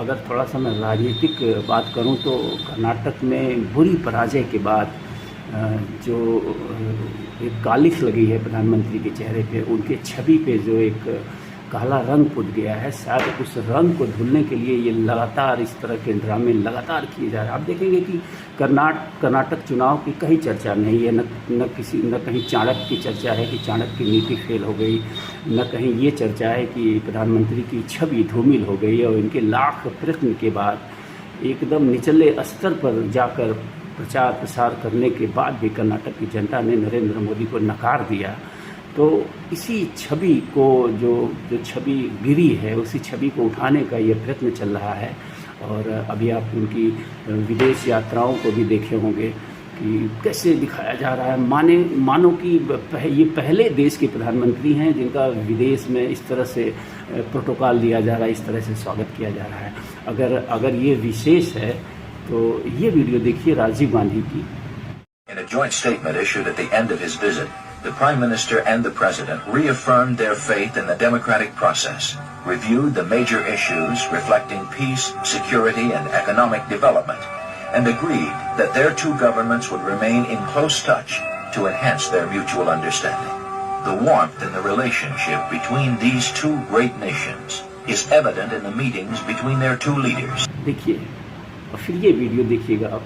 अगर थोड़ा सा मैं राजनीतिक बात करूं तो कर्नाटक में बुरी पराजय के बाद जो एक कालिख लगी है प्रधानमंत्री के चेहरे पे, उनके छवि पे जो एक काला रंग पुत गया है, शायद उस रंग को धुलने के लिए ये लगातार इस तरह के ड्रामे लगातार किए जा रहे हैं। आप देखेंगे कि कर्नाटक चुनाव की कहीं चर्चा नहीं है, न कहीं चाणक्य की चर्चा है कि चाणक्य की नीति फेल हो गई, न कहीं ये चर्चा है कि प्रधानमंत्री की छवि धूमिल हो गई और इनके लाख प्रयत्न के बाद एकदम निचले स्तर पर जाकर प्रचार प्रसार करने के बाद भी कर्नाटक की जनता ने नरेंद्र मोदी को नकार दिया। तो इसी छवि को जो छवि गिरी है, उसी छवि को उठाने का ये प्रयत्न चल रहा है। और अभी आप उनकी विदेश यात्राओं को भी देखे होंगे कि कैसे दिखाया जा रहा है, मानो कि ये पहले देश के प्रधानमंत्री हैं जिनका विदेश में इस तरह से प्रोटोकॉल दिया जा रहा है, इस तरह से स्वागत किया जा रहा है। अगर ये विशेष है तो ये वीडियो देखिए राजीव गांधी की। In a joint statement issued at the end of his visit, the Prime Minister and the President reaffirmed their faith in the democratic process, reviewed the major issues reflecting peace, security, and economic development, and agreed that their two governments would remain in close touch to enhance their mutual understanding. The warmth in the relationship between these two great nations is evident in the meetings between their two leaders. देखिए और फिर ये video देखिएगा आप।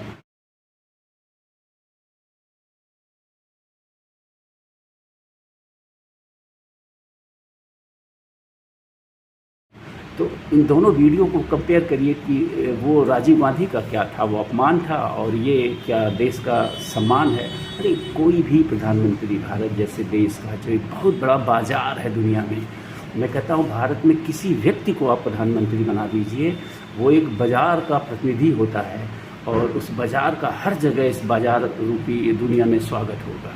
तो इन दोनों video को compare करिए कि वो राजीव गांधी का क्या था, वो अपमान था, और ये क्या देश का सम्मान है। अरे कोई भी प्रधानमंत्री भारत जैसे देश का, जो एक बहुत बड़ा बाजार है दुनिया में, मैं कहता हूँ भारत में किसी व्यक्ति को आप प्रधानमंत्री बना दीजिए, वो एक बाजार का प्रतिनिधि होता है और उस बाजार का हर जगह इस बाजार रूपी दुनिया में स्वागत होगा।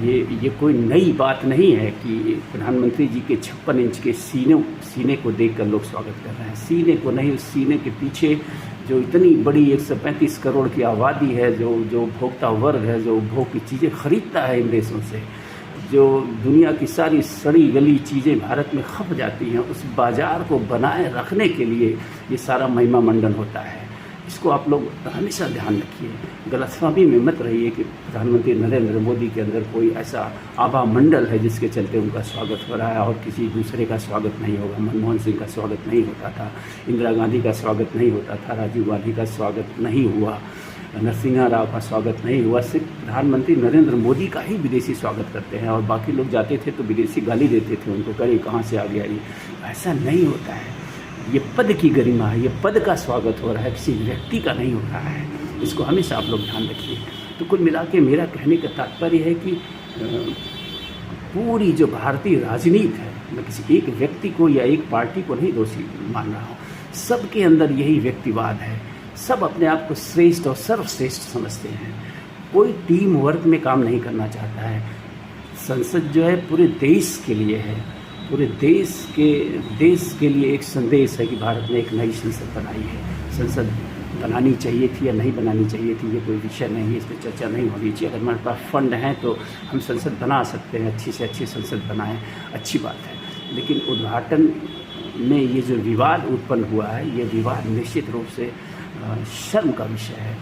ये कोई नई बात नहीं है कि प्रधानमंत्री जी के 56 इंच के सीने को देखकर लोग स्वागत कर रहे हैं। सीने को नहीं, उस सीने के पीछे जो इतनी बड़ी 135 करोड़ की आबादी है, जो उपभोक्ता वर्ग है, जो उपभोग की चीज़ें खरीदता है इन देशों से, जो दुनिया की सारी सड़ी गली चीज़ें भारत में खप जाती हैं, उस बाज़ार को बनाए रखने के लिए ये सारा महिमा मंडन होता है। इसको आप लोग हमेशा ध्यान रखिए, गलतफहमी में मत रहिए कि प्रधानमंत्री नरेंद्र मोदी के अंदर कोई ऐसा आभा मंडल है जिसके चलते उनका स्वागत हो रहा है और किसी दूसरे का स्वागत नहीं होगा। मनमोहन सिंह का स्वागत नहीं होता था, इंदिरा गांधी का स्वागत नहीं होता था, राजीव गांधी का स्वागत नहीं हुआ, नरसिम्हा राव का स्वागत नहीं हुआ। सिर्फ प्रधानमंत्री नरेंद्र मोदी का ही विदेशी स्वागत करते हैं और बाकी लोग जाते थे तो विदेशी गाली देते थे उनको, कहीं कहाँ से आ गया ये। ऐसा नहीं होता है। ये पद की गरिमा है, ये पद का स्वागत हो रहा है, किसी व्यक्ति का नहीं हो रहा है। इसको हमेशा आप लोग ध्यान रखिए। तो कुल मिला के मेरा कहने का तात्पर्य है कि पूरी जो भारतीय राजनीति है, मैं किसी एक व्यक्ति को या एक पार्टी को नहीं दोषी मान रहा हूँ, सबके अंदर यही व्यक्तिवाद है। सब अपने आप को श्रेष्ठ और सर्वश्रेष्ठ समझते हैं, कोई टीम वर्क में काम नहीं करना चाहता है। संसद जो है पूरे देश के लिए है, पूरे देश के लिए एक संदेश है कि भारत ने एक नई संसद बनाई है। संसद बनानी चाहिए थी या नहीं बनानी चाहिए थी, ये कोई विषय नहीं है, इस पर चर्चा नहीं होनी चाहिए। अगर हमारे पास फंड हैं तो हम संसद बना सकते हैं, अच्छी से अच्छी संसद बनाएं, अच्छी बात है। लेकिन उद्घाटन में ये जो विवाद उत्पन्न हुआ है, ये विवाद निश्चित रूप से शर्म का विषय है।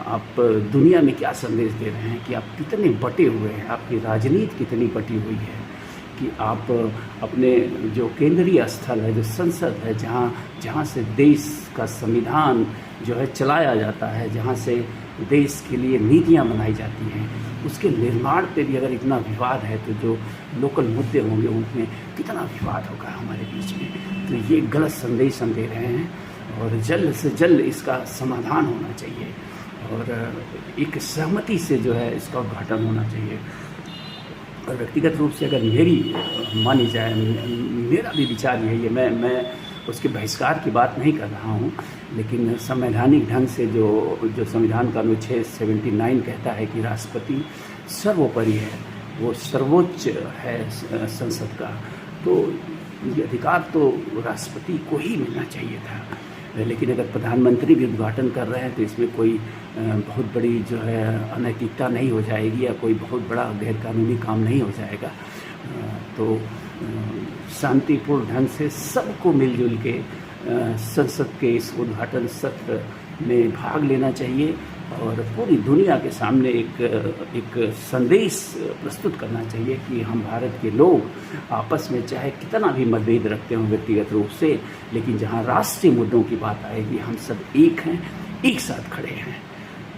आप दुनिया में क्या संदेश दे रहे हैं कि आप कितने बटे हुए हैं, आपकी राजनीति कितनी बटी हुई है कि आप अपने जो केंद्रीय स्थल है, जो संसद है, जहाँ से देश का संविधान जो है चलाया जाता है, जहाँ से देश के लिए नीतियाँ बनाई जाती हैं, उसके निर्माण पे भी अगर इतना विवाद है तो जो लोकल मुद्दे होंगे उनमें कितना विवाद होगा हमारे बीच में। तो ये गलत संदेश हम दे रहे हैं और जल्द से जल्द इसका समाधान होना चाहिए और एक सहमति से जो है इसका उद्घाटन होना चाहिए। और व्यक्तिगत रूप से अगर मेरी मानी जाए, मेरा भी विचार यही है, मैं उसके बहिष्कार की बात नहीं कर रहा हूँ, लेकिन संवैधानिक ढंग से जो संविधान का अनुच्छेद 79 कहता है कि राष्ट्रपति सर्वोपरि है, वो सर्वोच्च है संसद का, तो ये अधिकार तो राष्ट्रपति को ही मिलना चाहिए था। लेकिन अगर प्रधानमंत्री भी उद्घाटन कर रहे हैं तो इसमें कोई बहुत बड़ी जो है अनैतिकता नहीं हो जाएगी या कोई बहुत बड़ा गैरकानूनी काम नहीं हो जाएगा। तो शांतिपूर्ण ढंग से सबको मिलजुल के संसद के इस उद्घाटन सत्र में भाग लेना चाहिए और पूरी दुनिया के सामने एक संदेश प्रस्तुत करना चाहिए कि हम भारत के लोग आपस में चाहे कितना भी मतभेद रखते हों व्यक्तिगत रूप से, लेकिन जहां राष्ट्रीय मुद्दों की बात आएगी हम सब एक हैं, एक साथ खड़े हैं।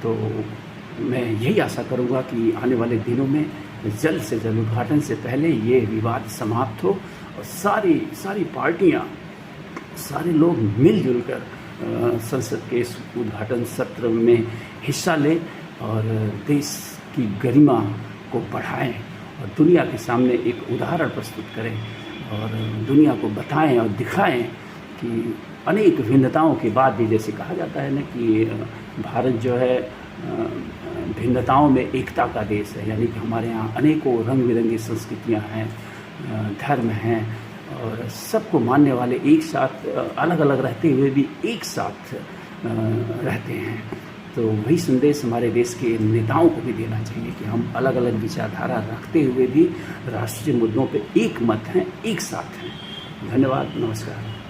तो मैं यही आशा करूंगा कि आने वाले दिनों में जल्द से जल्द उद्घाटन से पहले ये विवाद समाप्त हो और सारी पार्टियां, सारे लोग मिलजुल कर संसद के इस उद्घाटन सत्र में हिस्सा लें और देश की गरिमा को बढ़ाएं और दुनिया के सामने एक उदाहरण प्रस्तुत करें और दुनिया को बताएं और दिखाएं कि अनेक भिन्नताओं के बाद भी, जैसे कहा जाता है ना कि भारत जो है भिन्नताओं में एकता का देश है, यानी कि हमारे यहाँ अनेकों रंग बिरंगी संस्कृतियाँ हैं, धर्म हैं और सबको मानने वाले एक साथ अलग अलग रहते हुए भी एक साथ रहते हैं। तो वही संदेश हमारे देश के नेताओं को भी देना चाहिए कि हम अलग अलग विचारधारा रखते हुए भी राष्ट्रीय मुद्दों पे एक मत हैं, एक साथ हैं। धन्यवाद, नमस्कार।